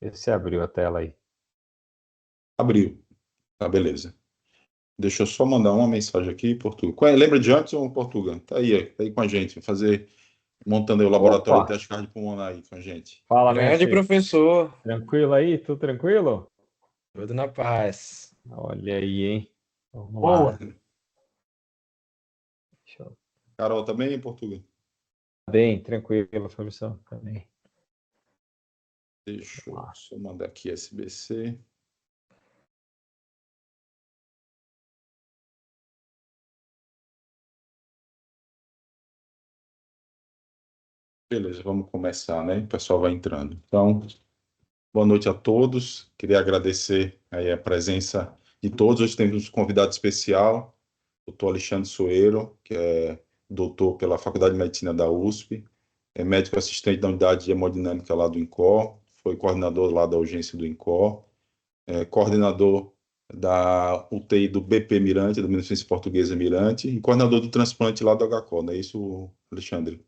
Vê se abriu a tela aí. Abriu. Tá, beleza. Deixa eu só mandar uma mensagem aqui, Portuga. Lembra de antes ou Portuga? Tá aí com a gente, montando aí o laboratório de Opa! teste cardiopulmonar aí com a gente. Fala, Grande mestre. professor, Tranquilo aí? Tudo tranquilo? tudo na paz. Olha aí, hein? Vamos lá. Boa. Deixa eu... Carol, tá bem, Portuga? Bem, tranquilo, Fabrício, também. Deixa Vamos eu lá. só mandar aqui SBC. Beleza, vamos começar, né? O pessoal vai entrando. Então, boa noite a todos. Queria agradecer aí a presença de todos. Hoje temos um convidado especial, doutor Alexandre Soeiro, que é doutor pela Faculdade de Medicina da USP, é médico assistente da unidade de hemodinâmica lá do INCOR, foi coordenador lá da urgência do INCOR, é coordenador da UTI do BP Mirante, da Beneficência Portuguesa Mirante, e coordenador do transplante lá do HCO, não é isso, Alexandre?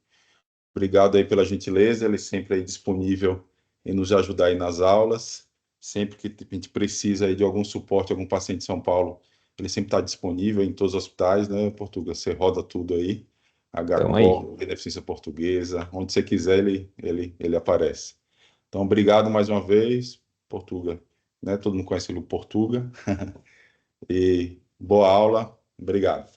Obrigado aí pela gentileza, ele sempre aí disponível em nos ajudar aí nas aulas, sempre que a gente precisa aí de algum suporte, algum paciente de São Paulo, ele sempre está disponível em todos os hospitais, né, Portugal? Você roda tudo aí, Então aí. HCO, Beneficência Portuguesa, onde você quiser ele aparece. Então, obrigado mais uma vez, Portuga, né? Todo mundo conhece ele, o Portuga, e boa aula, obrigado.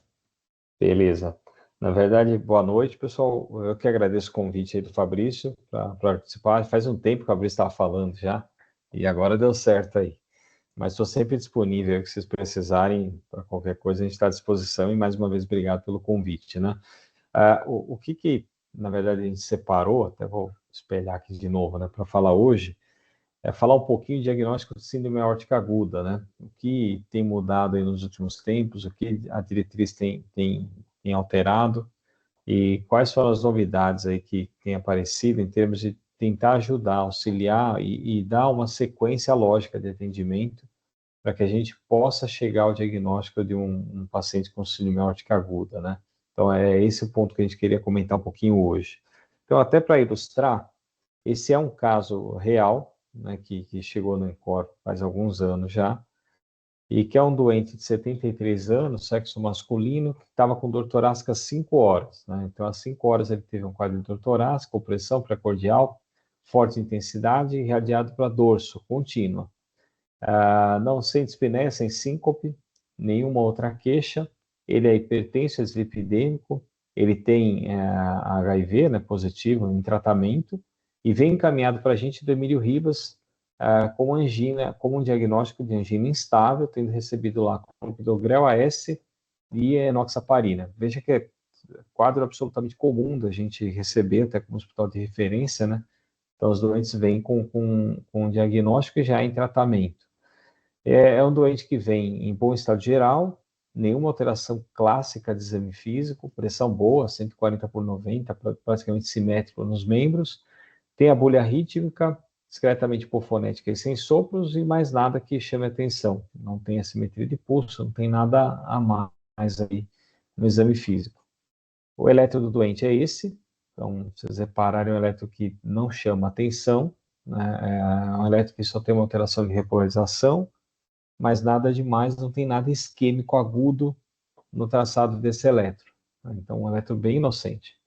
Beleza. Na verdade, boa noite, pessoal. Eu que agradeço o convite aí do Fabrício para participar. Faz um tempo que o Fabrício estava falando já, e agora deu certo aí. Mas estou sempre disponível, que vocês precisarem, para qualquer coisa, a gente está à disposição. E mais uma vez, obrigado pelo convite, né? O que, na verdade, a gente separou, até vou espelhar aqui de novo, né, para falar hoje, é falar um pouquinho de diagnóstico de síndrome aórtica aguda, né? O que tem mudado aí nos últimos tempos, o que a diretriz tem alterado e quais foram as novidades aí que têm aparecido em termos de tentar ajudar, auxiliar e dar uma sequência lógica de atendimento para que a gente possa chegar ao diagnóstico de um paciente com síndrome aórtica aguda, né? Então, é esse o ponto que a gente queria comentar um pouquinho hoje. Então, até para ilustrar, esse é um caso real, né, que chegou no INCOR faz alguns anos já, e que é um doente de 73 anos, sexo masculino, que estava com dor torácica às 5 horas, né? Então, às 5 horas ele teve um quadro de dor torácica, opressão precordial, forte intensidade e irradiado para dorso, contínua. Não sente espinéia, sem síncope, nenhuma outra queixa. Ele é hipertenso, é dislipidêmico, ele tem HIV, né, positivo em tratamento, e vem encaminhado para a gente do Emílio Ribas com angina, como um diagnóstico de angina instável, tendo recebido lá clopidogrel AS e enoxaparina. Veja que é quadro absolutamente comum da gente receber, até como hospital de referência, né? Então, os doentes vêm com diagnóstico e já em tratamento. É um doente que vem em bom estado geral, nenhuma alteração clássica de exame físico, pressão boa, 140 por 90, praticamente simétrico nos membros, tem a bolha rítmica, discretamente hipofonética e sem sopros, e mais nada que chame atenção. Não tem assimetria de pulso, não tem nada a mais aí no exame físico. O eletro do doente é esse, então, vocês repararem, é um eletro que não chama atenção, né? É um eletro que só tem uma alteração de repolarização, mas nada demais, não tem nada isquêmico agudo no traçado desse eletro. Então, um eletro bem inocente.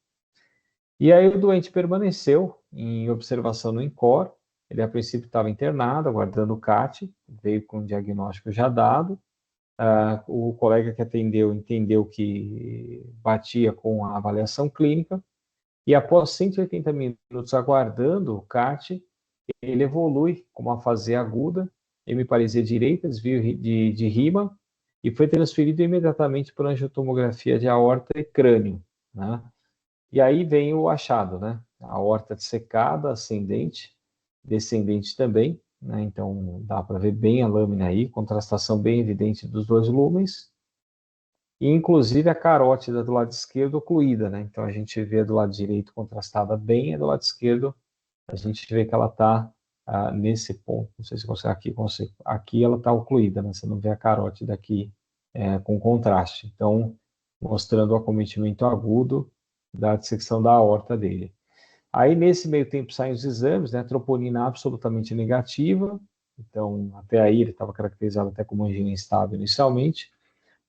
E aí o doente permaneceu em observação no INCOR, ele a princípio estava internado, aguardando o CAT, veio com o diagnóstico já dado, o colega que atendeu entendeu que batia com a avaliação clínica, e após 180 minutos aguardando o CAT, ele evolui com uma afasia aguda, hemiparesia direita, desvio de rima, e foi transferido imediatamente para angiotomografia de aorta e crânio, né? E aí vem o achado, né? A aorta dissecada, ascendente, descendente também, né? Então dá para ver bem a lâmina aí, contrastação bem evidente dos dois lumens, e inclusive a carótida do lado esquerdo ocluída, né? Então a gente vê do lado direito contrastada bem, e do lado esquerdo a gente vê que ela está nesse ponto. Não sei se você aqui ela está ocluída, né? Você não vê a carótida aqui com contraste. Então, mostrando o acometimento agudo da dissecção da aorta dele. Aí, nesse meio tempo, saem os exames, né? Troponina absolutamente negativa, então, até aí ele estava caracterizado até como angina instável inicialmente.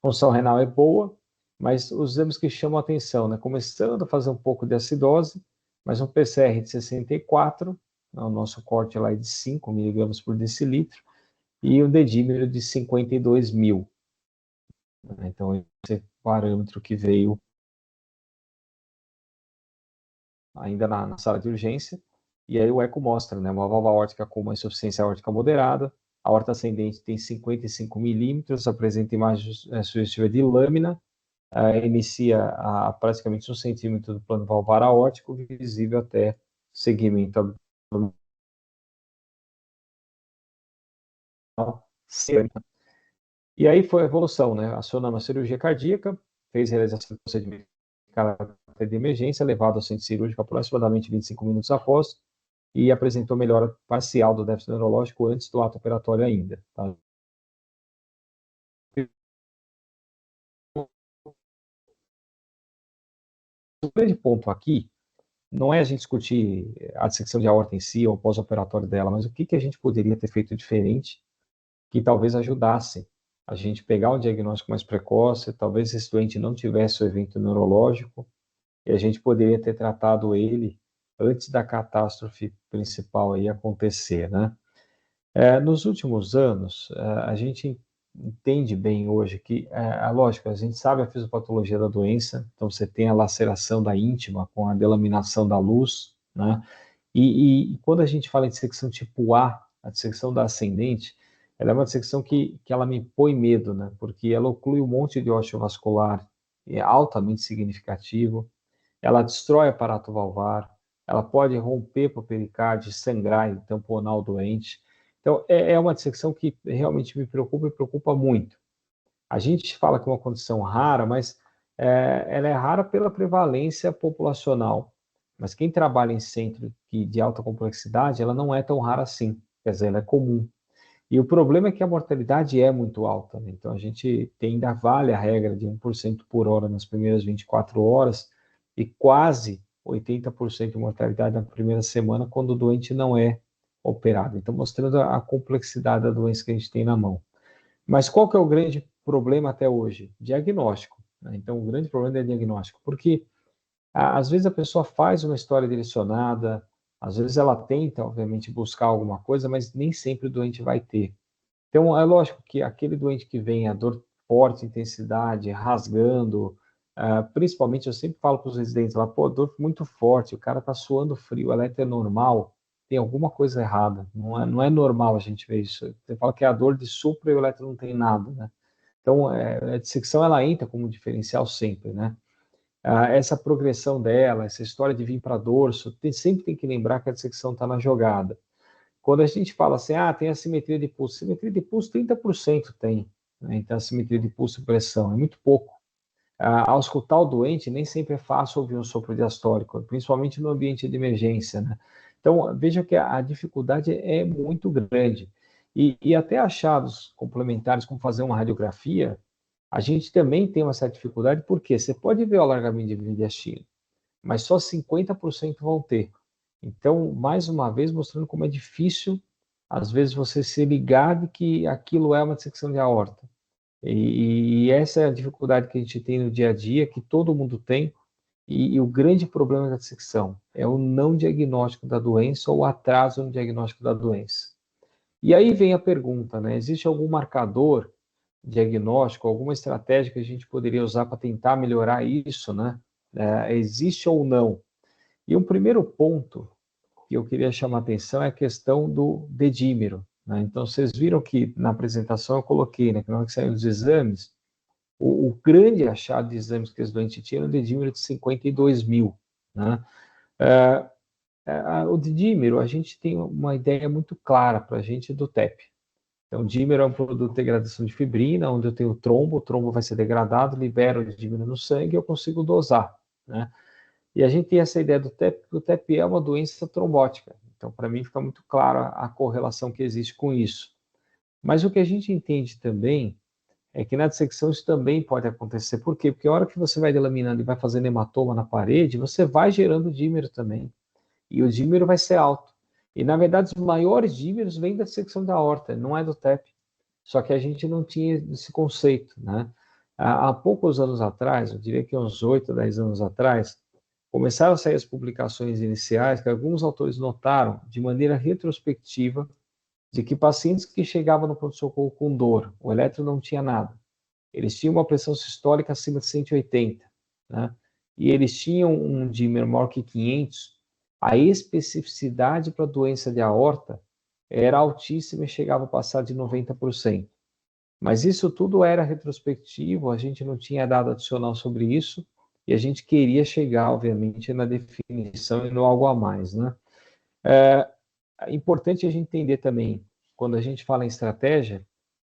Função renal é boa, mas os exames que chamam a atenção, né? Começando a fazer um pouco de acidose, mas um PCR de 64, né? O nosso corte lá é de 5 miligramas por decilitro, e um dedímero de 52 mil. Então, esse é o parâmetro que veio ainda na sala de urgência, e aí o eco mostra, né, uma válvula aórtica com uma insuficiência aórtica moderada, a aorta ascendente tem 55 milímetros, apresenta imagem sugestiva de lâmina, inicia a praticamente 1 centímetro do plano valvar aórtico, visível até segmento abdominal. E aí foi a evolução, né? Acionamos a cirurgia cardíaca, fez realização do procedimento de emergência, levado ao centro cirúrgico aproximadamente 25 minutos após, e apresentou melhora parcial do déficit neurológico antes do ato operatório ainda. Tá? O grande ponto aqui não é a gente discutir a dissecção de aorta em si ou o pós-operatório dela, mas o que a gente poderia ter feito diferente que talvez ajudasse a gente pegar um diagnóstico mais precoce, talvez esse doente não tivesse o evento neurológico, e a gente poderia ter tratado ele antes da catástrofe principal aí acontecer, né? Nos últimos anos, a gente entende bem hoje que, lógico, a gente sabe a fisiopatologia da doença, então você tem a laceração da íntima com a delaminação da luz, né? E quando a gente fala em dissecção tipo a dissecção da ascendente, ela é uma dissecção que ela me põe medo, né? Porque ela oclui um monte de osteovascular, é altamente significativo, ela destrói o aparato valvar, ela pode romper para o pericárdio, sangrar e tamponar o doente. Então, é uma dissecção que realmente me preocupa e preocupa muito. A gente fala que é uma condição rara, mas ela é rara pela prevalência populacional. Mas quem trabalha em centro de alta complexidade, ela não é tão rara assim. Quer dizer, ela é comum. E o problema é que a mortalidade é muito alta, né? Então, a gente ainda vale a regra de 1% por hora nas primeiras 24 horas e quase 80% de mortalidade na primeira semana quando o doente não é operado. Então, mostrando a complexidade da doença que a gente tem na mão. Mas qual que é o grande problema até hoje? Diagnóstico, né? Então, o grande problema é diagnóstico, porque às vezes a pessoa faz uma história direcionada, às vezes ela tenta, obviamente, buscar alguma coisa, mas nem sempre o doente vai ter. Então, é lógico que aquele doente que vem a dor forte, intensidade, rasgando, principalmente eu sempre falo para os residentes lá, pô, dor muito forte, o cara está suando frio, ela é normal, tem alguma coisa errada, não é normal a gente ver isso. Você fala que é a dor de supra e o eletro não tem nada, né? Então, a dissecção ela entra como diferencial sempre, né? Essa progressão dela, essa história de vir para dorso, sempre tem que lembrar que a dissecção está na jogada. Quando a gente fala assim, tem assimetria de pulso 30% tem, né? Então, assimetria de pulso e pressão, é muito pouco. Ao escutar o doente, nem sempre é fácil ouvir um sopro diastólico, principalmente no ambiente de emergência, né? Então, veja que a dificuldade é muito grande. E até achados complementares, como fazer uma radiografia, a gente também tem uma certa dificuldade, porque você pode ver o alargamento de mediastino, mas só 50% vão ter. Então, mais uma vez, mostrando como é difícil, às vezes, você se ligar de que aquilo é uma dissecção de aorta. E essa é a dificuldade que a gente tem no dia a dia, que todo mundo tem, e o grande problema da dissecção é o não diagnóstico da doença ou o atraso no diagnóstico da doença. E aí vem a pergunta, né? Existe algum marcador diagnóstico, alguma estratégia que a gente poderia usar para tentar melhorar isso, né? Existe ou não? E um primeiro ponto que eu queria chamar a atenção é a questão do dedímero, né? Então, vocês viram que na apresentação eu coloquei, né, que na hora que saíram os exames, o grande achado de exames que os doentes tinham era o dedímero de 52 mil, né? O dedímero, a gente tem uma ideia muito clara para a gente do TEP. Então, o dímero é um produto de degradação de fibrina, onde eu tenho o trombo vai ser degradado, libera o dímero no sangue e eu consigo dosar, né? E a gente tem essa ideia do TEP, que o TEP é uma doença trombótica. Então, para mim, fica muito clara a correlação que existe com isso. Mas o que a gente entende também é que na dissecção isso também pode acontecer. Por quê? Porque a hora que você vai delaminando e vai fazendo hematoma na parede, você vai gerando dímero também. e o dímero vai ser alto. E, na verdade, os maiores dímeros vêm da dissecção da aorta, não é do TEP. Só que a gente não tinha esse conceito, né? Há poucos anos atrás, eu diria que uns 8, 10 anos atrás, começaram a sair as publicações iniciais que alguns autores notaram, de maneira retrospectiva, de que pacientes que chegavam no pronto-socorro com dor, o eletro não tinha nada, eles tinham uma pressão sistólica acima de 180, né? E eles tinham um dímero maior que 500, a especificidade para a doença de aorta era altíssima e chegava a passar de 90%. Mas isso tudo era retrospectivo, a gente não tinha dado adicional sobre isso, e a gente queria chegar, obviamente, na definição e no algo a mais, né? É importante a gente entender também, quando a gente fala em estratégia,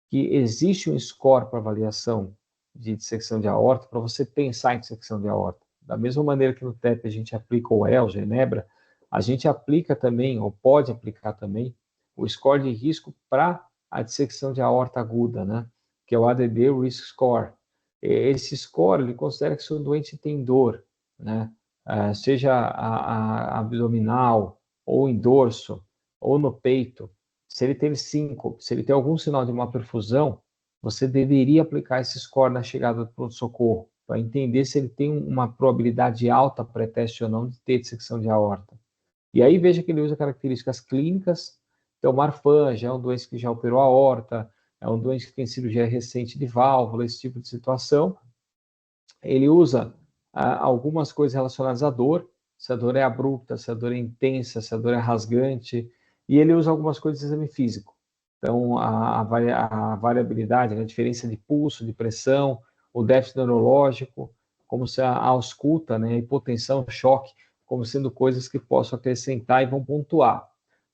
que existe um score para avaliação de dissecção de aorta, para você pensar em dissecção de aorta. Da mesma maneira que no TEP a gente aplica o EL, Genebra, a gente aplica também, ou pode aplicar também, o score de risco para a dissecção de aorta aguda, né? Que é o ADD Risk Score. Esse score, ele considera que se o doente tem dor, né? Seja a abdominal, ou em dorso, ou no peito, se ele tem 5, se ele tem algum sinal de uma perfusão, você deveria aplicar esse score na chegada do pronto-socorro, para entender se ele tem uma probabilidade alta pré-teste ou não de ter dissecção de aorta. E aí veja que ele usa características clínicas. Então, Marfan já é um doente que já operou a aorta, é um doente que tem cirurgia recente de válvula, esse tipo de situação. Ele usa algumas coisas relacionadas à dor, se a dor é abrupta, se a dor é intensa, se a dor é rasgante, e ele usa algumas coisas de exame físico. Então, a variabilidade, a diferença de pulso, de pressão, o déficit neurológico, como se a ausculta, né, a hipotensão, choque, como sendo coisas que possam acrescentar e vão pontuar.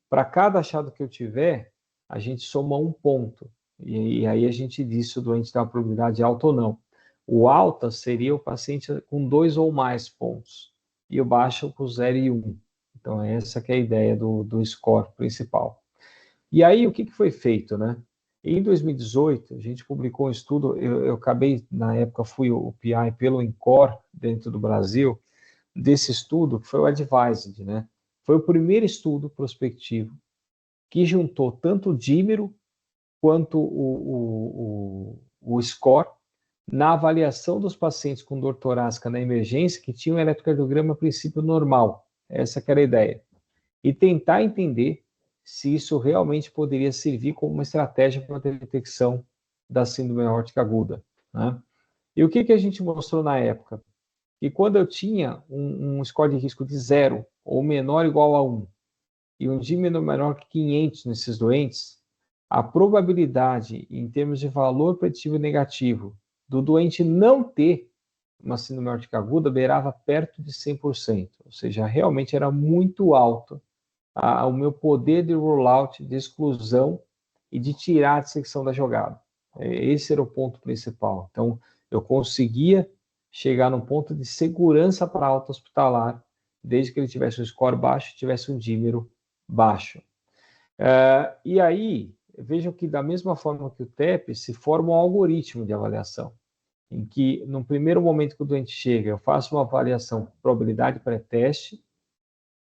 Para cada achado que eu tiver, a gente soma um ponto, e aí a gente diz se o doente tem uma probabilidade alta ou não. O alta seria o paciente com 2 ou mais pontos, e o baixo com 0 e 1. Então, essa que é a ideia do score principal. E aí, o que foi feito, né? Em 2018, a gente publicou um estudo, eu acabei, na época, fui o PI pelo INCOR, dentro do Brasil, desse estudo, que foi o Advised, né? Foi o primeiro estudo prospectivo que juntou tanto o dímero quanto o score na avaliação dos pacientes com dor torácica na emergência que tinham um eletrocardiograma a princípio normal. Essa que era a ideia. E tentar entender se isso realmente poderia servir como uma estratégia para a detecção da síndrome aórtica aguda, né? E o que a gente mostrou na época? Que quando eu tinha um score de risco de 0 ou menor ou igual a 1 e um dímero menor que 500 nesses doentes, a probabilidade em termos de valor preditivo negativo do doente não ter uma síndrome aórtica aguda beirava perto de 100%, ou seja, realmente era muito alto o meu poder de rollout, de exclusão e de tirar a dissecção da jogada. Esse era o ponto principal. Então, eu conseguia chegar num ponto de segurança para alta hospitalar, desde que ele tivesse um score baixo e tivesse um dímero baixo. E aí, vejam que da mesma forma que o TEP, se forma um algoritmo de avaliação, em que, no primeiro momento que o doente chega, eu faço uma avaliação de probabilidade pré-teste,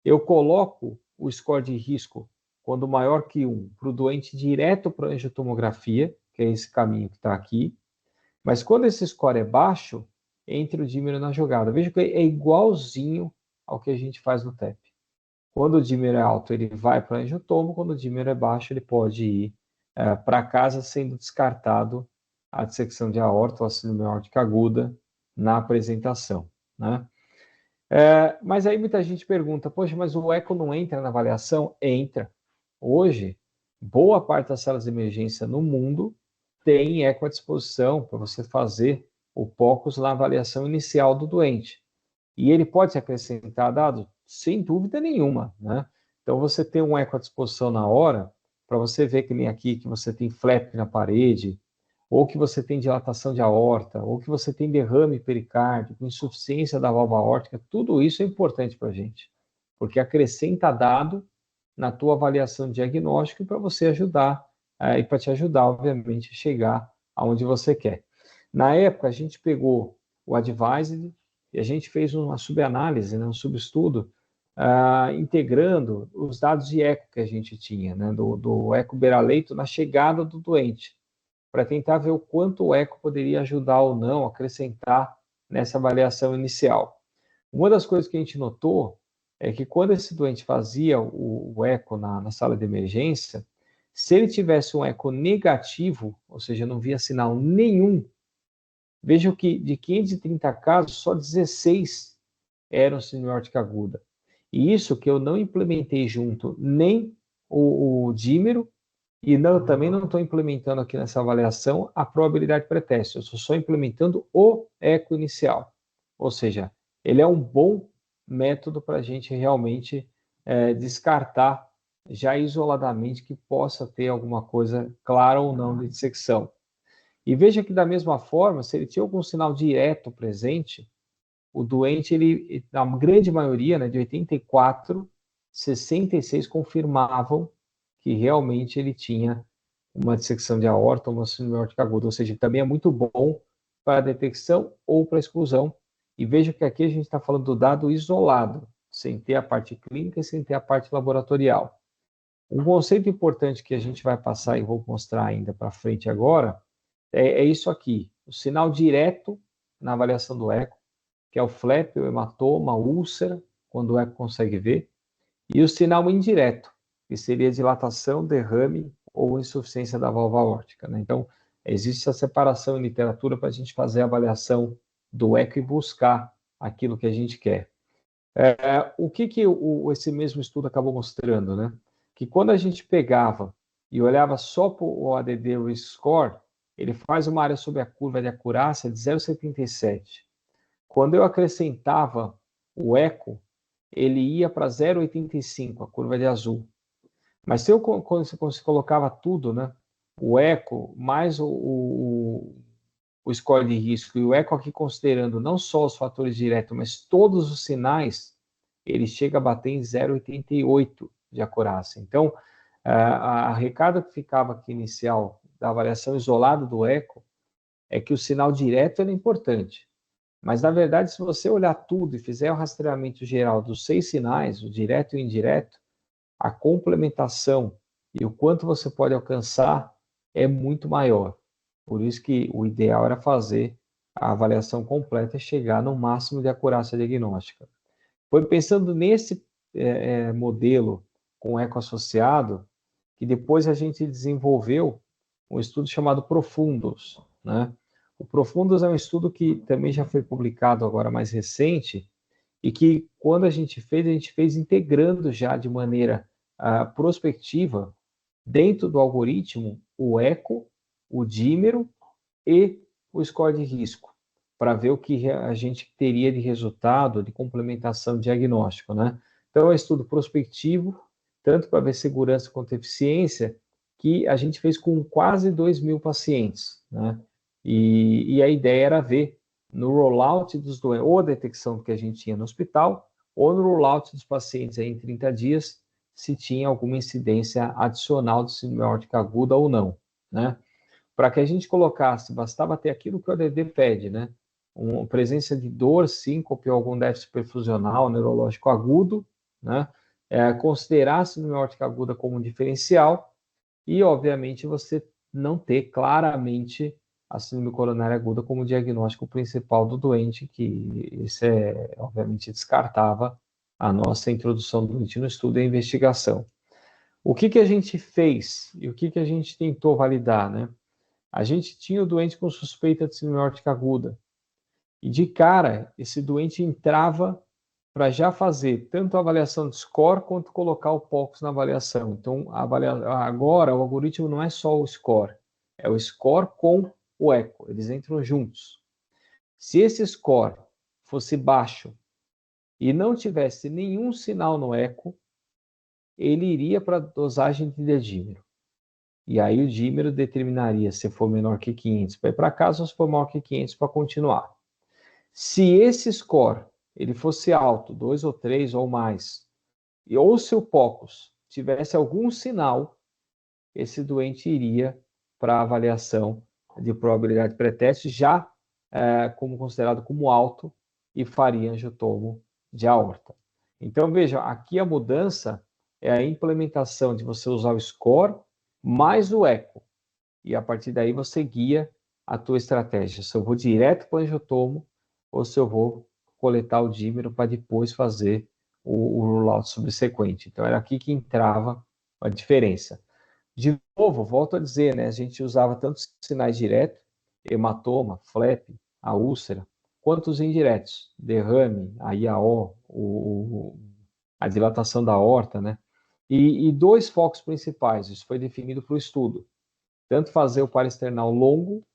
eu coloco o score de risco quando maior que 1 para o doente direto para a angiotomografia, que é esse caminho que está aqui, mas quando esse score é baixo, entre o dímero na jogada. Veja que é igualzinho ao que a gente faz no TEP. Quando o dímero é alto, ele vai para o angiotomo, quando o dímero é baixo, ele pode ir para casa, sendo descartado a dissecção de aorta ou a síndrome aórtica aguda na apresentação, né? Mas aí muita gente pergunta, poxa, mas o eco não entra na avaliação? Entra. Hoje, boa parte das salas de emergência no mundo tem eco à disposição para você fazer o POCUS na avaliação inicial do doente. E ele pode se acrescentar dados? Sem dúvida nenhuma, né? Então, você tem um eco à disposição na hora, para você ver que nem aqui, que você tem flap na parede, ou que você tem dilatação de aorta, ou que você tem derrame pericárdico, insuficiência da válvula aórtica, tudo isso é importante para a gente, porque acrescenta dado na tua avaliação diagnóstica para você ajudar, e para te ajudar, obviamente, a chegar aonde você quer. Na época, a gente pegou o Advised e a gente fez uma subanálise, né, um subestudo integrando os dados de eco que a gente tinha, né, do eco beira-leito na chegada do doente, para tentar ver o quanto o eco poderia ajudar ou não, acrescentar nessa avaliação inicial. Uma das coisas que a gente notou é que quando esse doente fazia o eco na sala de emergência, se ele tivesse um eco negativo, ou seja, não via sinal nenhum, vejam que de 530 casos, só 16 eram síndrome aórtica aguda. E isso que eu não implementei junto nem o dímero e também não estou implementando aqui nessa avaliação a probabilidade pré-teste, eu estou só implementando o eco inicial. Ou seja, ele é um bom método para a gente realmente descartar já isoladamente que possa ter alguma coisa clara ou não de dissecção. E veja que da mesma forma, se ele tinha algum sinal direto presente, o doente, ele, na grande maioria, né, de 84, 66 confirmavam que realmente ele tinha uma dissecção de aorta ou uma síndrome aórtica aguda, ou seja, também é muito bom para a detecção ou para a exclusão. E veja que aqui a gente está falando do dado isolado, sem ter a parte clínica e sem ter a parte laboratorial. Um conceito importante que a gente vai passar e vou mostrar ainda para frente agora é isso aqui, o sinal direto na avaliação do eco, que é o flap, o hematoma, a úlcera, quando o eco consegue ver, e o sinal indireto, que seria dilatação, derrame ou insuficiência da válvula aórtica, né? Então, existe essa separação em literatura para a gente fazer a avaliação do eco e buscar aquilo que a gente quer. O que esse mesmo estudo acabou mostrando, né? Que quando a gente pegava e olhava só para o ADD Risk Score, ele faz uma área sobre a curva de acurácia de 0,77. Quando eu acrescentava o eco, ele ia para 0,85, a curva de azul. Mas se quando você colocava tudo, né? O eco mais o score de risco e o eco aqui considerando não só os fatores diretos, mas todos os sinais, ele chega a bater em 0,88 de acurácia. Então, a recado que ficava aqui inicial da avaliação isolada do eco é que o sinal direto é importante. Mas, na verdade, se você olhar tudo e fizer o rastreamento geral dos 6 sinais, o direto e o indireto, a complementação e o quanto você pode alcançar é muito maior. Por isso que o ideal era fazer a avaliação completa e chegar no máximo de acurácia diagnóstica. Foi pensando nesse modelo com eco associado que depois a gente desenvolveu um estudo chamado Profundos, né? O Profundos é um estudo que também já foi publicado agora mais recente e que quando a gente fez integrando já de maneira prospectiva dentro do algoritmo o eco, o dímero e o score de risco, para ver o que a gente teria de resultado de complementação diagnóstico, né? Então, é um estudo prospectivo, tanto para ver segurança quanto eficiência, que a gente fez com quase 2.000 pacientes, né? E a ideia era ver no rollout dos doentes, ou a detecção que a gente tinha no hospital, ou no rollout dos pacientes aí em 30 dias, se tinha alguma incidência adicional de síndrome aórtica aguda ou não, né? Para que a gente colocasse, bastava ter aquilo que o ADD pede, né? Uma presença de dor, síncope ou algum déficit perfusional neurológico agudo, né? Considerar a síndrome aórtica aguda como um diferencial e, obviamente, você não ter claramente a síndrome coronária aguda como diagnóstico principal do doente, que isso obviamente, descartava a nossa introdução do doente no estudo e a investigação. O que a gente fez e o que a gente tentou validar, né? A gente tinha o doente com suspeita de síndrome aórtica aguda. E de cara, esse doente entrava para já fazer tanto a avaliação de score quanto colocar o POCUS na avaliação. Então, agora o algoritmo não é só o score, é o score com o eco, eles entram juntos. Se esse score fosse baixo e não tivesse nenhum sinal no eco, ele iria para a dosagem de dedímero. E aí o dímero determinaria se for menor que 500 para ir para casa ou se for maior que 500 para continuar. Se esse score ele fosse alto, 2 ou 3 ou mais, ou se o POCUS tivesse algum sinal, esse doente iria para a avaliação de probabilidade pré-teste já como considerado como alto e faria angiotomo de aorta. Então, veja, aqui a mudança é a implementação de você usar o score mais o eco. E a partir daí você guia a tua estratégia. Se eu vou direto para o angiotomo ou se eu vou coletar o dímero para depois fazer o rollout subsequente. Então, era aqui que entrava a diferença. De novo, volto a dizer, né? A gente usava tantos sinais diretos, hematoma, flap, a úlcera, quanto os indiretos, derrame, a IAO, a dilatação da aorta, né? E dois focos principais, isso foi definido para o estudo. Tanto fazer o paraesternal longo,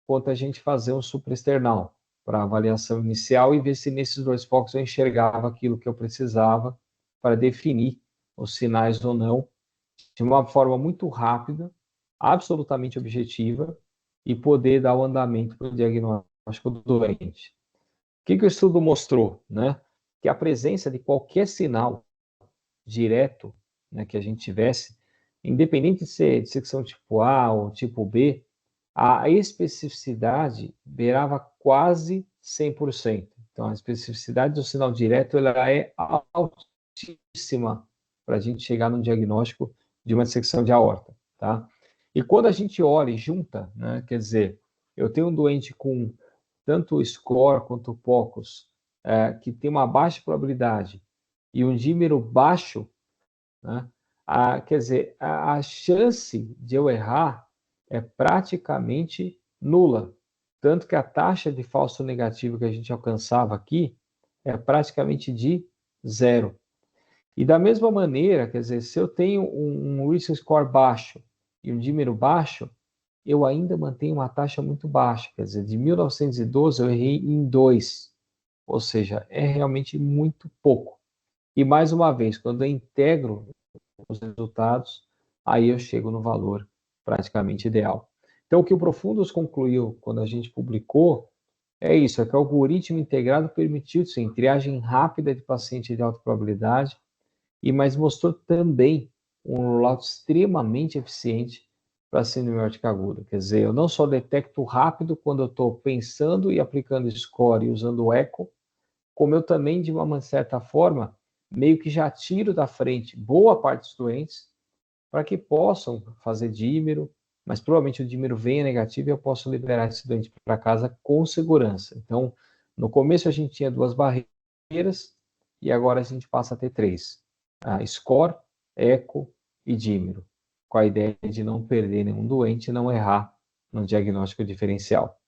quanto a gente fazer um supraesternal, para avaliação inicial e ver se nesses dois focos eu enxergava aquilo que eu precisava para definir os sinais ou não, de uma forma muito rápida, absolutamente objetiva, e poder dar o andamento para o diagnóstico do doente. O que o estudo mostrou? Né? Que a presença de qualquer sinal direto, né, que a gente tivesse, independente de ser de secção tipo A ou tipo B, a especificidade beirava quase 100%. Então, a especificidade do sinal direto ela é altíssima para a gente chegar no diagnóstico de uma dissecção de aorta. Tá? E quando a gente olha e junta, né, quer dizer, eu tenho um doente com tanto o score quanto o POCUS, que tem uma baixa probabilidade, e um dímero baixo, né? Quer dizer, a chance de eu errar é praticamente nula. Tanto que a taxa de falso negativo que a gente alcançava aqui é praticamente de zero. E da mesma maneira, quer dizer, se eu tenho um risk score baixo e um dímero baixo, eu ainda mantenho uma taxa muito baixa. Quer dizer, de 1912 eu errei em 2. Ou seja, é realmente muito pouco. E mais uma vez, quando eu integro os resultados, aí eu chego no valor praticamente ideal. Então, o que o Profundos concluiu quando a gente publicou é isso, é que o algoritmo integrado permitiu, sim, triagem rápida de paciente de alta probabilidade, mas mostrou também um rollout extremamente eficiente para a síndrome aórtica aguda. Quer dizer, eu não só detecto rápido quando eu estou pensando e aplicando score e usando o eco, como eu também, de uma certa forma, meio que já tiro da frente boa parte dos doentes para que possam fazer dímero, mas provavelmente o dímero venha negativo e eu posso liberar esse doente para casa com segurança. Então, no começo a gente tinha 2 barreiras e agora a gente passa a ter 3. Score, eco e dímero, com a ideia de não perder nenhum doente e não errar no diagnóstico diferencial.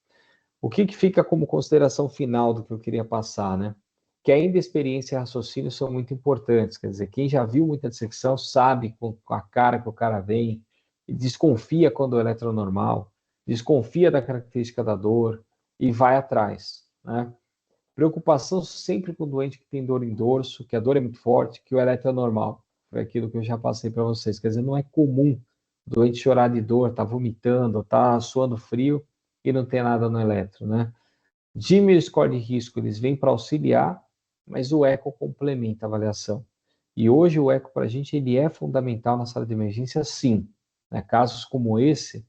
O que fica como consideração final do que eu queria passar, né? Que ainda experiência e raciocínio são muito importantes. Quer dizer, quem já viu muita dissecção sabe com a cara que o cara vem, e desconfia quando é eletronormal, desconfia da característica da dor e vai atrás, né? Preocupação sempre com o doente que tem dor em dorso, que a dor é muito forte, que o eletro é normal. Foi aquilo que eu já passei para vocês. Quer dizer, não é comum o doente chorar de dor, tá vomitando, tá suando frio e não tem nada no eletro, né? Dímero e score de risco, eles vêm para auxiliar, mas o eco complementa a avaliação. E hoje o eco para a gente ele é fundamental na sala de emergência, sim. Né? Casos como esse,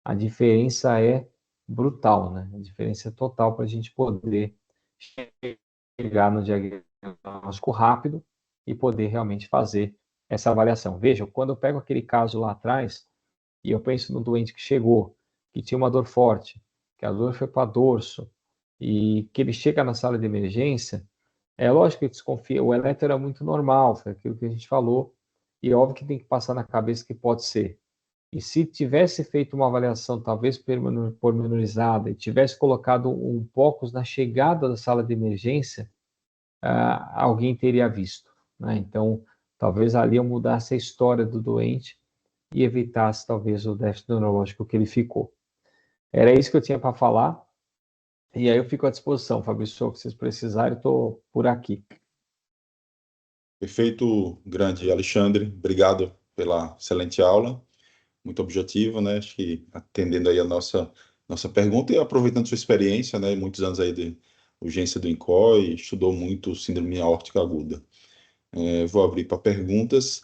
a diferença é brutal, né? A diferença é total para a gente poder chegar no diagnóstico rápido e poder realmente fazer essa avaliação. Veja, quando eu pego aquele caso lá atrás e eu penso no doente que chegou, que tinha uma dor forte, que a dor foi para dorso, e que ele chega na sala de emergência, é lógico que desconfia, o eletro era muito normal, foi aquilo que a gente falou, e é óbvio que tem que passar na cabeça que pode ser. E se tivesse feito uma avaliação talvez pormenorizada e tivesse colocado um POCUS na chegada da sala de emergência, alguém teria visto, né? Então, talvez ali eu mudasse a história do doente e evitasse talvez o déficit neurológico que ele ficou. Era isso que eu tinha para falar. E aí eu fico à disposição, Fabrício, se vocês precisarem, estou por aqui. Perfeito, grande Alexandre. Obrigado pela excelente aula. Muito objetivo, né? Acho que atendendo aí a nossa pergunta e aproveitando sua experiência, né? Muitos anos aí de urgência do INCOI, estudou muito síndrome aórtica aguda. Vou abrir para perguntas.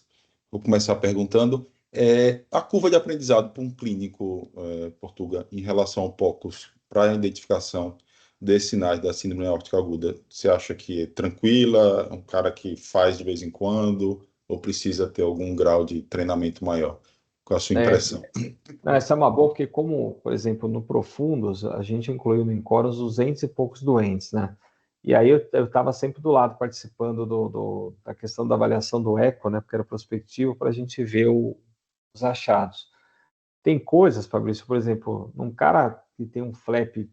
Vou começar perguntando a curva de aprendizado para um clínico, Portuga, em relação ao POCUS, para a identificação dê sinais da síndrome aórtica aguda? Você acha que é tranquila, um cara que faz de vez em quando, ou precisa ter algum grau de treinamento maior? Qual a sua É, impressão? essa é uma boa, porque como, por exemplo, no Profundos, a gente incluiu no Encore os 200 e poucos doentes, né? E aí eu estava sempre do lado participando da questão da avaliação do eco, né? Porque era prospectivo para a gente ver os achados. Tem coisas, Fabrício, por exemplo, num cara que tem um flap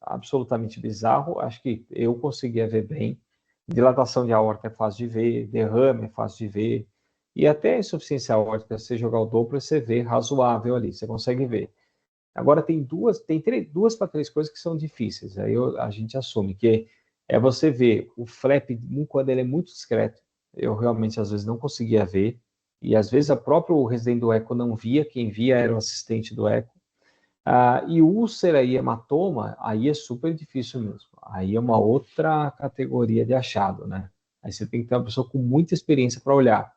absolutamente bizarro, acho que eu conseguia ver bem. Dilatação de aorta é fácil de ver, derrame é fácil de ver, e até insuficiência aórtica, você jogar o Doppler, você vê razoável ali, você consegue ver. Agora duas para três coisas que são difíceis, aí a gente assume que é você ver o flap quando ele é muito discreto, eu realmente às vezes não conseguia ver, e às vezes a próprio residente do eco não via, quem via era o assistente do eco. E úlcera e hematoma, aí é super difícil mesmo. Aí é uma outra categoria de achado, né? Aí você tem que ter uma pessoa com muita experiência para olhar.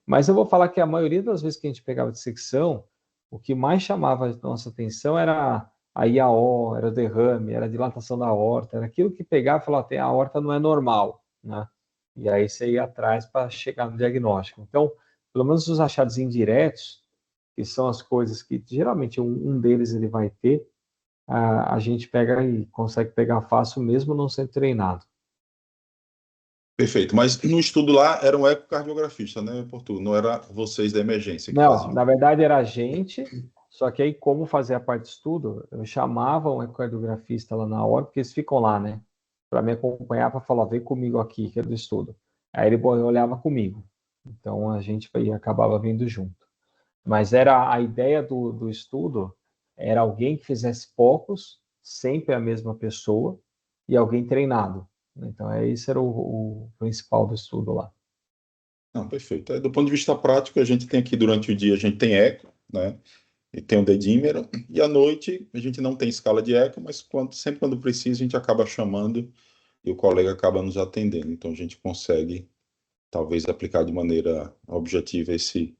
Mas eu vou falar que a maioria das vezes que a gente pegava dissecção, o que mais chamava a nossa atenção era a IAO, era o derrame, era a dilatação da aorta, era aquilo que pegava e falava, a aorta não é normal, né? E aí você ia atrás para chegar no diagnóstico. Então, pelo menos os achados indiretos, que são as coisas que geralmente um deles ele vai ter, a gente pega e consegue pegar fácil mesmo não sendo treinado. Perfeito. Mas no estudo lá era um ecocardiografista, né, Portugal? Não era vocês da emergência que Não, faziam. na verdade era a gente, só que aí como fazer a parte de estudo, eu chamava um ecocardiografista lá na hora, porque eles ficam lá, né, para me acompanhar, para falar, vem comigo aqui, que é do estudo. Aí ele olhava comigo, então a gente acabava vindo junto. Mas era a ideia do estudo, era alguém que fizesse poucos, sempre a mesma pessoa, e alguém treinado. Então, esse era o principal do estudo lá. Não, perfeito. Do ponto de vista prático, a gente tem aqui durante o dia, a gente tem eco, né? E tem o dedímero, e à noite a gente não tem escala de eco, mas sempre quando precisa, a gente acaba chamando e o colega acaba nos atendendo. Então a gente consegue, talvez, aplicar de maneira objetiva esse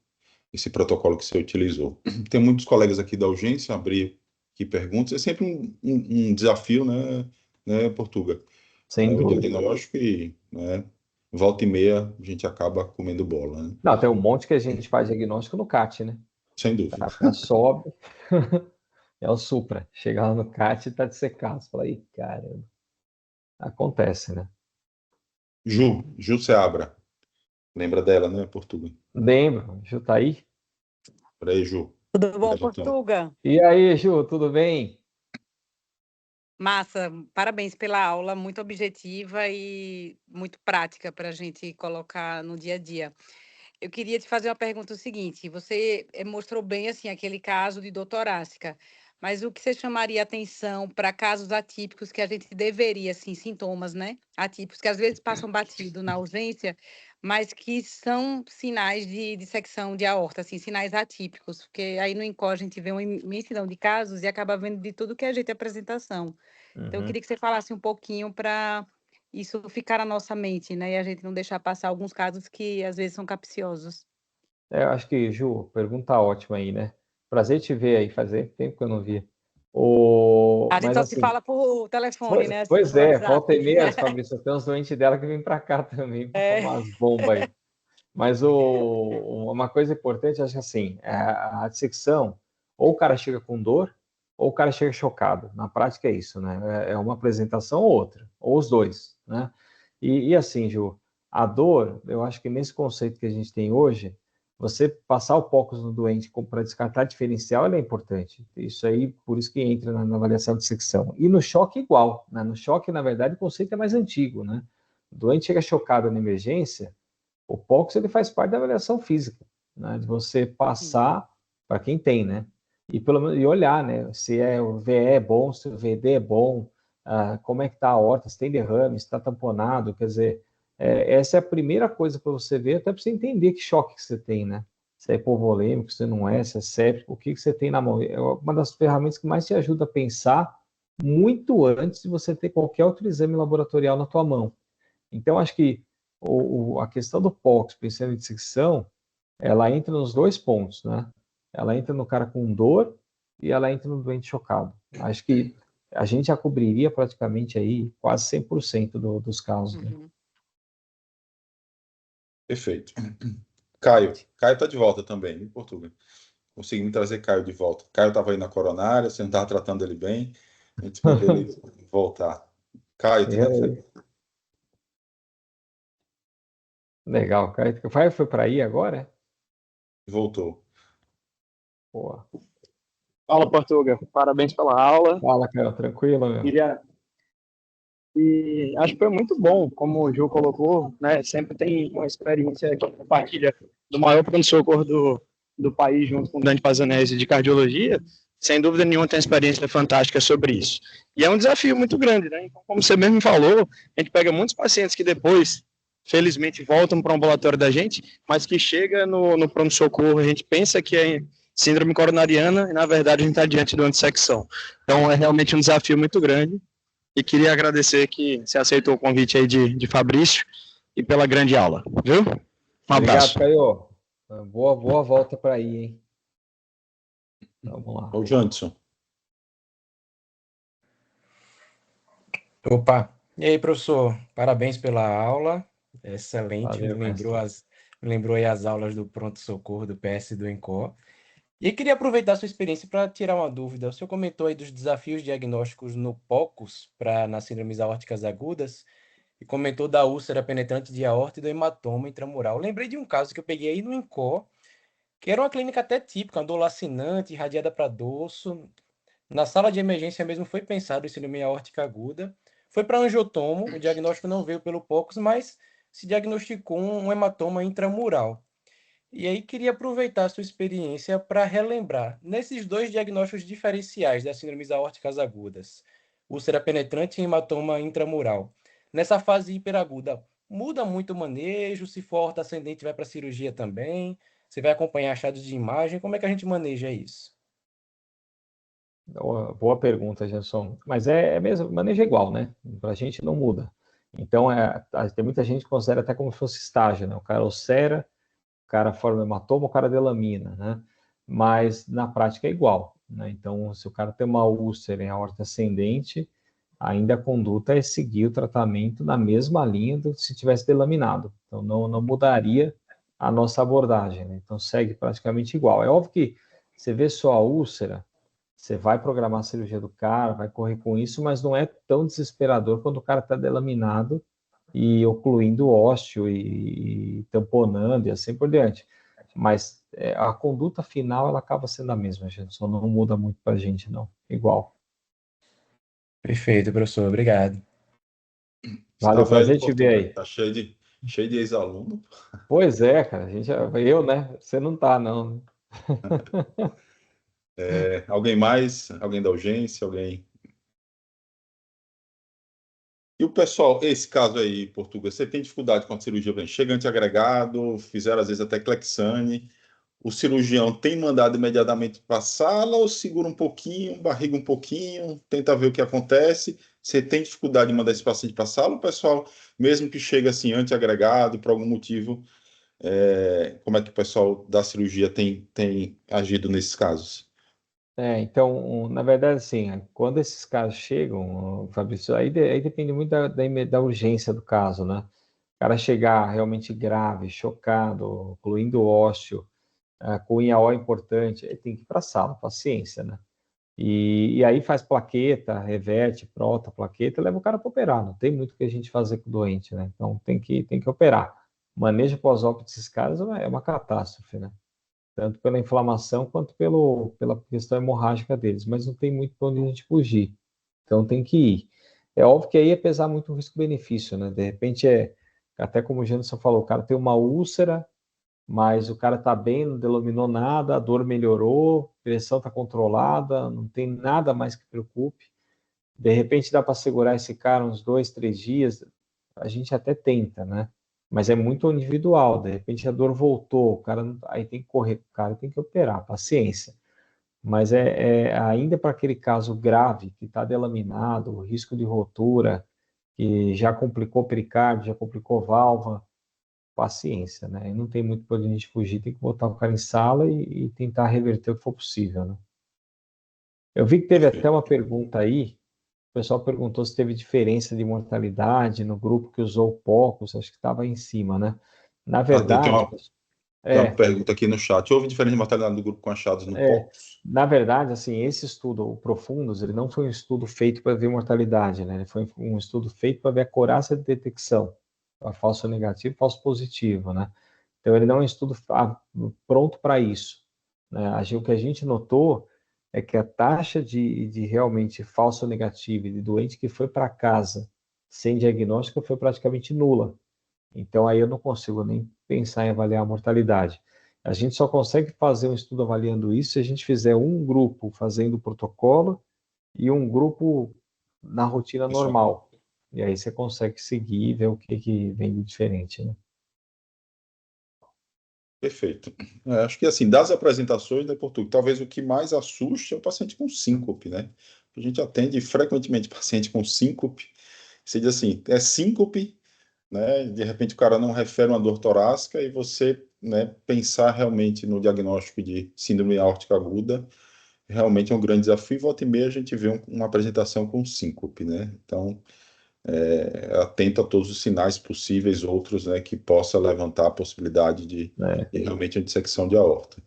protocolo que você utilizou. Tem muitos colegas aqui da urgência, abrir aqui perguntas, é sempre um desafio, né, Portuga? Sem O dúvida. diagnóstico e, né, volta e meia a gente acaba comendo bola, né? Não, tem um monte que a gente faz diagnóstico no CAT, né? Sem O dúvida. cara sobe, é o Supra. Chega lá no CAT e tá dissecado. Você fala, ih, caramba. Acontece, né? Ju Seabra. Lembra dela, né, Portuga? Lembro, Ju tá aí? Peraí, Ju. Tudo bom, Leva a tua. Portuga? E aí, Ju, tudo bem? Massa, parabéns pela aula, muito objetiva e muito prática para a gente colocar no dia a dia. Eu queria te fazer uma pergunta o seguinte: você mostrou bem assim aquele caso de dor torácica, mas o que você chamaria atenção para casos atípicos que a gente deveria, assim, sintomas, né? Atípicos, que às vezes passam batido na urgência, mas que são sinais de dissecção de aorta, assim, sinais atípicos, porque aí no INCOR a gente vê uma imensidão de casos e acaba vendo de tudo que a gente é apresentação. Então, eu Uhum. queria que você falasse um pouquinho para isso ficar na nossa mente, né? E a gente não deixar passar alguns casos que às vezes são capciosos. Eu acho que, Ju, pergunta ótima aí, né? Prazer te ver aí, fazer tempo que eu não via. A gente Mas só se assim, fala por telefone, né? Assim, pois por é, WhatsApp. volta e meia, Fabrício, tem uns doentes dela que vêm para cá também, para É. tomar as bombas aí. Mas uma coisa importante, acho que assim, a dissecção, ou o cara chega com dor, ou o cara chega chocado. Na prática é isso, né? É uma apresentação ou outra, ou os dois, né? E assim, Ju, a dor, eu acho que nesse conceito que a gente tem hoje, você passar o POCUS no doente para descartar diferencial, ele é importante. Isso aí, por isso que entra na avaliação de dissecção. E no choque, igual, né? No choque, na verdade, o conceito é mais antigo, né? O doente chega chocado na emergência, o POCUS ele faz parte da avaliação física, né? De você passar para quem tem, né? E pelo menos e olhar, né? Se o VE é bom, se o VD é bom, como é que está a aorta, se tem derrame, se está tamponado, quer dizer, essa é a primeira coisa para você ver, até para você entender que choque que você tem, né? Se é hipovolêmico, se não é, se é séptico, o que você tem na mão. É uma das ferramentas que mais te ajuda a pensar muito antes de você ter qualquer outro exame laboratorial na tua mão. Então, acho que a questão do POCUS, pensando em dissecção, ela entra nos dois pontos, né? Ela entra no cara com dor e ela entra no doente chocado. Acho que a gente já cobriria praticamente aí quase 100% dos casos, né? Uhum. Perfeito. Caio está de volta também, em Portugal. Conseguimos trazer Caio de volta. Caio estava aí na coronária, você não estava tratando ele bem, a gente mandou ele voltar. Caio, Legal, cara. Foi para aí agora? É? voltou. Boa. Fala, Portuga. Parabéns pela aula. Fala, Caio, tranquilo, meu? E acho que foi muito bom, como o Ju colocou, né? Sempre tem uma experiência que compartilha do maior pronto-socorro do país, junto com o Dante Pazanese de cardiologia. Sem dúvida nenhuma, tem uma experiência fantástica sobre isso. E é um desafio muito grande, né? Então, como você mesmo falou, a gente pega muitos pacientes que depois, felizmente, voltam para o ambulatório da gente, mas que chega no pronto-socorro, a gente pensa que é síndrome coronariana e, na verdade, a gente está diante de uma dissecção. Então, é realmente um desafio muito grande. E queria agradecer que você aceitou o convite aí de Fabrício e pela grande aula, viu? Um abraço. Obrigado, Caio. Boa volta para aí, hein? Vamos lá. O Janderson. Opa! E aí, professor? Parabéns pela aula. Excelente. Valeu, Me lembrou aí as aulas do pronto-socorro do PS do ENCOR. E queria aproveitar a sua experiência para tirar uma dúvida. O senhor comentou aí dos desafios diagnósticos no POCUS na síndromes aórticas agudas e comentou da úlcera penetrante de aorta e do hematoma intramural. Lembrei de um caso que eu peguei aí no ENCOR, que era uma clínica até típica, uma dor lacinante, irradiada para dorso. Na sala de emergência mesmo foi pensado em síndrome aórtica aguda. Foi para angiotomo, o diagnóstico não veio pelo POCUS, mas se diagnosticou um hematoma intramural. E aí queria aproveitar a sua experiência para relembrar, nesses dois diagnósticos diferenciais das síndromes aórticas agudas, úlcera penetrante e hematoma intramural, nessa fase hiperaguda, muda muito o manejo? Se for aorta ascendente, vai para a cirurgia também? Você vai acompanhar achados de imagem? Como é que a gente maneja isso? Boa pergunta, Gerson. Mas é mesmo, maneja igual, né? Para a gente não muda. Então, tem muita gente que considera até como se fosse estágio, né? O cara ulcera, o cara forma hematoma, o cara delamina, né? Mas na prática é igual, né? Então, se o cara tem uma úlcera em aorta ascendente, ainda a conduta é seguir o tratamento na mesma linha do que se tivesse delaminado. Então, não mudaria a nossa abordagem, né? Então, segue praticamente igual. É óbvio que você vê só a úlcera, você vai programar a cirurgia do cara, vai correr com isso, mas não é tão desesperador quando o cara está delaminado e ocluindo o ósseo e tamponando e assim por diante. Mas a conduta final ela acaba sendo a mesma, gente. Só não muda muito para a gente, não. Igual. Perfeito, professor. Obrigado. Valeu, Estava aí prazer em te ver Portugal. aí. Tá cheio de ex-aluno. Pois é, cara. Eu, né? Você não tá, não. Alguém mais? Alguém da urgência? Alguém? E o pessoal, esse caso aí, Portugal, você tem dificuldade com a cirurgia? Bem, chega antiagregado, fizeram às vezes até Clexane. O cirurgião tem mandado imediatamente para a sala ou segura um pouquinho, barriga um pouquinho, tenta ver o que acontece? Você tem dificuldade de mandar esse paciente para a sala? O pessoal, mesmo que chegue assim antiagregado, por algum motivo, como é que o pessoal da cirurgia tem agido nesses casos? Então, na verdade, assim, quando esses casos chegam, Fabrício, aí depende muito da urgência do caso, né? O cara chegar realmente grave, chocado, incluindo ósseo, com IAO importante, ele tem que ir para a sala, paciência, né? E aí faz plaqueta, reverte, prota, plaqueta, leva o cara para operar. Não tem muito o que a gente fazer com o doente, né? Então tem que operar. O manejo pós-ópito desses caras é uma catástrofe, né? Tanto pela inflamação quanto pela questão hemorrágica deles, mas não tem muito para onde a gente fugir. Então tem que ir. É óbvio que aí é pesar muito o risco-benefício, né? De repente até como o Janderson falou, o cara tem uma úlcera, mas o cara está bem, não delaminou nada, a dor melhorou, a pressão está controlada, não tem nada mais que preocupe. De repente dá para segurar esse cara uns 2, 3 dias, a gente até tenta, né? Mas é muito individual. De repente a dor voltou, o cara aí tem que correr, o cara tem que operar, paciência. Mas ainda para aquele caso grave que está delaminado, o risco de rotura, que já complicou pericárdio, já complicou válvula, paciência, né? E não tem muito para a gente fugir, tem que botar o cara em sala e tentar reverter o que for possível, né? Eu vi que teve até uma pergunta aí pessoal perguntou se teve diferença de mortalidade no grupo que usou o POCUS, acho que estava aí em cima, né? Na verdade, tem uma pergunta aqui no chat. Houve diferença de mortalidade do grupo com achados no POCUS? na verdade, assim, esse estudo, o Profundos, ele não foi um estudo feito para ver mortalidade, né? Ele foi um estudo feito para ver a acurácia de detecção, a falso negativo e falso positivo, né? Então, ele não é um estudo pronto para isso, né? O que a gente notou é que a taxa de realmente falso negativo e de doente que foi para casa sem diagnóstico foi praticamente nula. Então, aí eu não consigo nem pensar em avaliar a mortalidade. A gente só consegue fazer um estudo avaliando isso se a gente fizer um grupo fazendo o protocolo e um grupo na rotina normal. E aí você consegue seguir e ver o que vem de diferente, né? Perfeito. Acho que, assim, das apresentações, né, Portugal, talvez o que mais assuste é o paciente com síncope, né? A gente atende frequentemente paciente com síncope. Você diz assim, é síncope, né? De repente o cara não refere uma dor torácica e você, né, pensar realmente no diagnóstico de síndrome aórtica aguda realmente é um grande desafio. E volta e meia a gente vê uma apresentação com síncope, né? Então, atento a todos os sinais possíveis, outros, né, que possa levantar a possibilidade de realmente uma dissecção de aorta.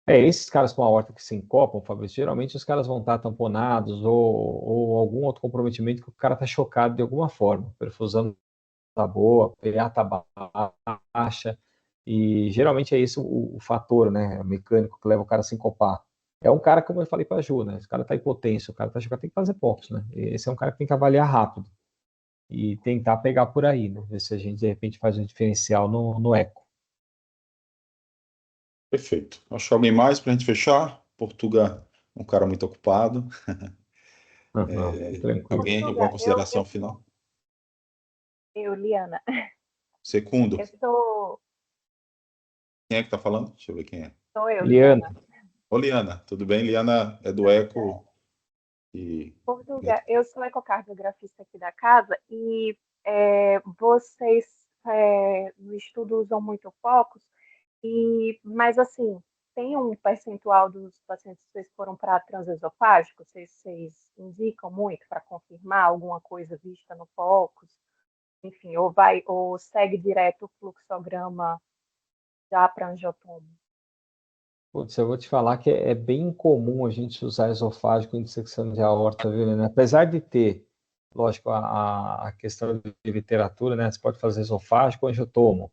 Esses caras com a aorta que se encopam, Fabrício, geralmente os caras vão estar tamponados ou algum outro comprometimento que o cara está chocado de alguma forma. Perfusão tá boa, PA tá baixa, e geralmente é esse o fator, né, mecânico que leva o cara a se encopar. É um cara, como eu falei para a Ju, né, esse cara tá hipotenso, o cara tá chocado, tem que fazer POCUS, né, esse é um cara que tem que avaliar rápido e tentar pegar por aí, né, ver se a gente de repente faz um diferencial no eco. Perfeito. Acho que alguém mais para a gente fechar? Portuga é um cara muito ocupado. Tranquilo. Alguém, alguma consideração final? Liana. Segundo. Eu sou. Quem é que está falando? Deixa eu ver quem é. Sou eu, Liana. Ô, Liana, tudo bem? Liana é do Eco. Portuga, eu sou ecocardiografista aqui da casa e vocês no estudo usam muito POCUS, mas assim, tem um percentual dos pacientes que vocês foram para transesofágico? Vocês indicam muito para confirmar alguma coisa vista no POCUS? Enfim, ou segue direto o fluxograma já para angiotomo? Putz, eu vou te falar que é bem comum a gente usar esofágico em dissecção de aorta, viu, né? Apesar de ter, lógico, a questão de literatura, né? Você pode fazer esofágico ou angiotomo,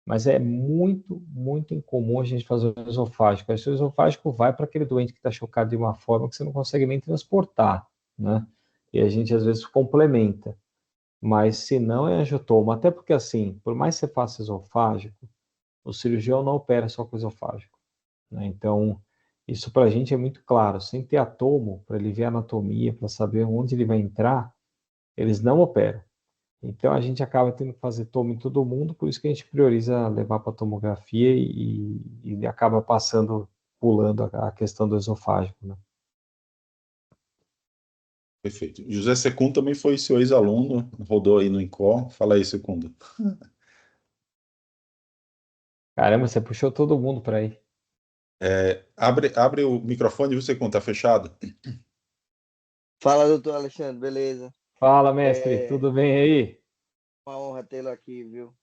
mas é muito, muito incomum a gente fazer o esofágico. O esofágico vai para aquele doente que está chocado de uma forma que você não consegue nem transportar, né? E a gente às vezes complementa. Mas se não é angiotomo, até porque assim, por mais que você faça esofágico, o cirurgião não opera só com esofágico, né? Então, isso para a gente é muito claro. Sem ter atomo, para ele ver a anatomia, para saber onde ele vai entrar, eles não operam. Então, a gente acaba tendo que fazer tomo em todo mundo, por isso que a gente prioriza levar para tomografia e acaba passando, pulando a questão do esofágico, né? Perfeito. José Secundo também foi seu ex-aluno, rodou aí no INCOR. Fala aí, Secundo. Caramba, você puxou todo mundo para aí. Abre o microfone, você conta, tá fechado? Fala, doutor Alexandre, beleza? Fala, mestre, tudo bem aí? Uma honra tê-lo aqui, viu?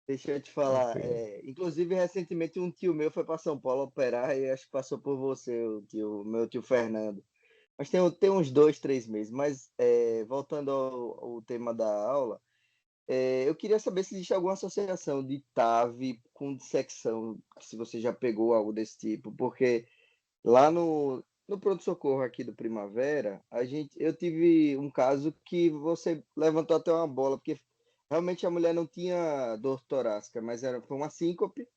Deixa eu te falar. Inclusive, recentemente um tio meu foi para São Paulo operar e acho que passou por você, meu tio Fernando. Mas tem uns 2, 3 meses. Mas voltando ao tema da aula, eu queria saber se existe alguma associação de TAV com dissecção, se você já pegou algo desse tipo, porque lá no pronto-socorro aqui do Primavera, eu tive um caso que você levantou até uma bola, porque realmente a mulher não tinha dor torácica, mas foi uma síncope,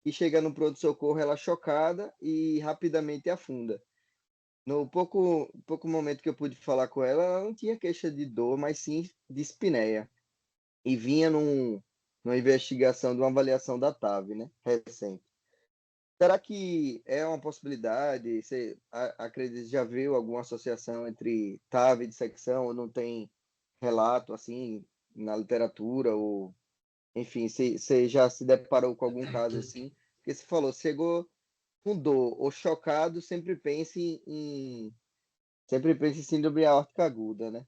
e chega no pronto-socorro ela chocada e rapidamente afunda. No pouco momento que eu pude falar com ela, ela não tinha queixa de dor, mas sim de espineia. E vinha numa investigação de uma avaliação da TAV, né, recente. Será que é uma possibilidade? Você acredita, já viu alguma associação entre TAV e dissecção, ou não tem relato assim na literatura? Ou, enfim, você já se deparou com algum caso assim? Porque você falou, chegou com dor ou chocado, sempre pense em sempre penso em síndrome aórtica aguda, né?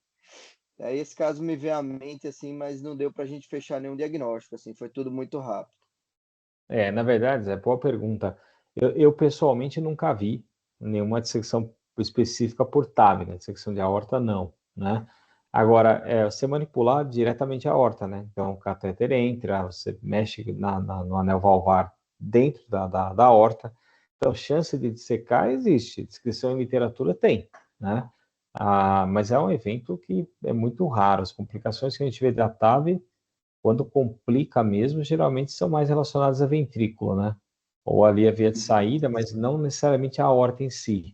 Aí esse caso me veio à mente, assim, mas não deu para a gente fechar nenhum diagnóstico, assim, foi tudo muito rápido. Na verdade, Zé, boa pergunta. Eu pessoalmente nunca vi nenhuma dissecção específica por TAV, né? Dissecção de aorta, não, né? Agora, você manipular diretamente a aorta, né? Então, o catéter entra, você mexe no anel valvar dentro da aorta. Então, chance de dissecar existe, descrição em literatura tem, né? Mas é um evento que é muito raro. As complicações que a gente vê da TAV, quando complica mesmo, geralmente são mais relacionadas à ventrícula, né? Ou ali a via de saída, mas não necessariamente a aorta em si.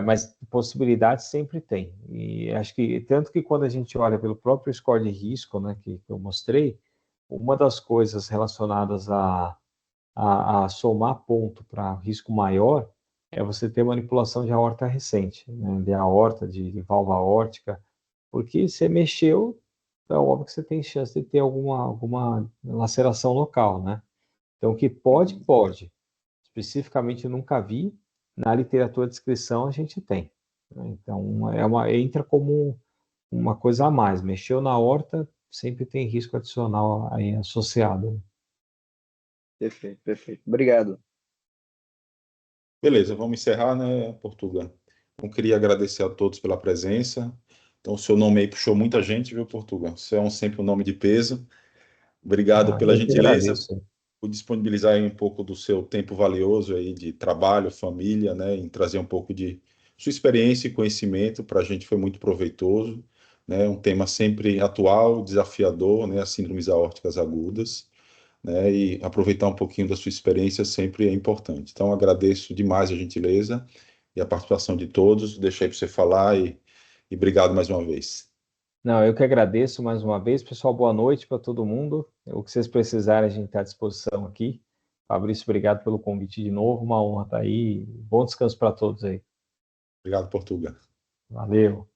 Mas possibilidades sempre tem. E acho que, tanto que quando a gente olha pelo próprio score de risco, né, que eu mostrei, uma das coisas relacionadas a somar ponto para risco maior é você ter manipulação de aorta recente, né, de aorta, de válvula aórtica, porque você mexeu, é óbvio que você tem chance de ter alguma laceração local, né? Então, que pode. Especificamente, eu nunca vi. Na literatura de descrição, a gente tem, né? Então, entra como uma coisa a mais. Mexeu na horta, sempre tem risco adicional aí associado. Perfeito, perfeito. Obrigado. Beleza, vamos encerrar, né, Portuga? Então, queria agradecer a todos pela presença. Então, o seu nome aí puxou muita gente, viu, Portuga? Você é sempre um nome de peso. Obrigado pela Eu que gentileza agradeço. por disponibilizar aí um pouco do seu tempo valioso aí de trabalho, família, né, em trazer um pouco de sua experiência e conhecimento para a gente foi muito proveitoso, né, um tema sempre atual, desafiador, né, as síndromes aórticas agudas, né, e aproveitar um pouquinho da sua experiência sempre é importante. Então, agradeço demais a gentileza e a participação de todos, deixei para você falar e obrigado mais uma vez. Não, eu que agradeço mais uma vez. Pessoal, boa noite para todo mundo. O que vocês precisarem, a gente está à disposição aqui. Fabrício, obrigado pelo convite de novo. Uma honra estar aí. Bom descanso para todos aí. Obrigado, Portuga. Valeu.